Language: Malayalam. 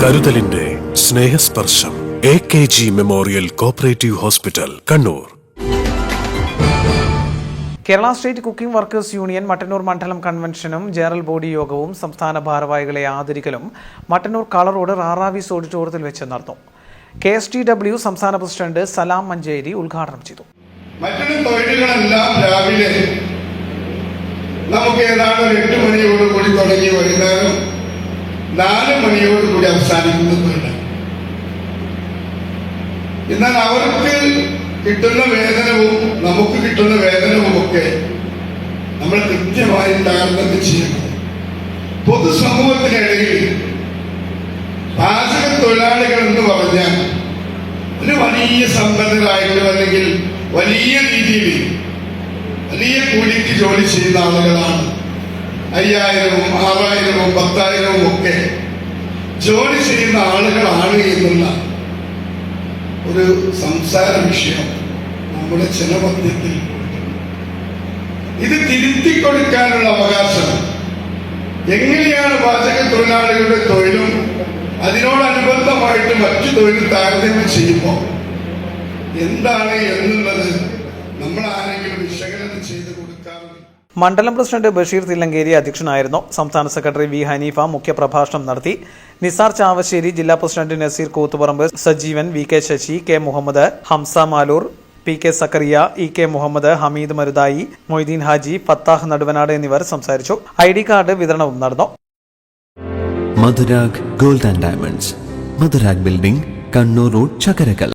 കരുതലിന്റെ സ്നേഹസ്പർശം AKG memorial cooperative hospital, Kannur. Kerala state cooking workers union Mattannur മണ്ഡലം കൺവെൻഷനും ജനറൽ ബോഡി യോഗവും സംസ്ഥാന ഭാരവാഹികളെ ആദരിക്കലും മട്ടന്നൂർ കളർ റോഡ് റാറാവീസ് ഓഡിറ്റോറിയത്തിൽ വെച്ച് നടന്നു. KSTW സംസ്ഥാന പ്രസിഡന്റ് സലാം മഞ്ചേരി ഉദ്ഘാടനം ചെയ്തു. മറ്റൊരു തൊഴിലുകളെല്ലാം രാവിലെ നമുക്ക് ഏതാണ്ട് 8 മണിയോടുകൂടി തുടങ്ങി വൈകുന്നേരം 4 മണിയോടുകൂടി അവസാനിക്കുന്നുണ്ട്. എന്നാൽ അവർക്ക് കിട്ടുന്ന വേതനവും നമുക്ക് കിട്ടുന്ന വേതനവും ഒക്കെ നമ്മൾ കൃത്യമായി താരതമ്യം ചെയ്യണം. പൊതുസമൂഹത്തിനിടയിൽ പാചക തൊഴിലാളികൾ എന്ന് പറഞ്ഞാൽ ഒരു വലിയ സമ്പന്നരായിട്ടും അല്ലെങ്കിൽ വലിയ രീതിയിൽ വലിയ കൂലിക്ക് ജോലി ചെയ്യുന്ന ആളുകളാണ്. 5000-ഉം 6000-ഉം 10,000-ഉം ഒക്കെ ജോലി ചെയ്യുന്ന ആളുകളാണ് എന്നുള്ള ഒരു സംസാര വിഷയം നമ്മുടെ ജനമധ്യത്തിൽ. ഇത് തിരുത്തി കൊടുക്കാനുള്ള അവകാശം എങ്ങനെയാണ് പാചക തൊഴിലാളികളുടെ തൊഴിലും അതിനോടനുബന്ധമായിട്ട് മറ്റു തൊഴിൽ താരതമ്യം ചെയ്യുമ്പോൾ എന്താണ് എന്നുള്ളത് നമ്മൾ ആരെങ്കിലും വിശകലനം ചെയ്ത് കൊടുക്കാറുണ്ട്. മണ്ഡലം പ്രസിഡന്റ് ബഷീർ തില്ലങ്കേരി അധ്യക്ഷനായിരുന്നു. സംസ്ഥാന സെക്രട്ടറി വി ഹനീഫ മുഖ്യപ്രഭാഷണം നടത്തി. നിസാർ ചാവശ്ശേരി, ജില്ലാ president Naseer Koothuparamba, Sajeevan, VK Sasi, K Muhammad, Hamza Maloor, PK Zakariya, EK Muhammad, Hameed Maruthayi, Moideen Haji, Fathah Naduvanad എന്നിവർ സംസാരിച്ചു. ID കാർഡ് വിതരണവും നടന്നു. Madhurag gold and diamonds, Madhurag building, Kannur road, Chakkarakal.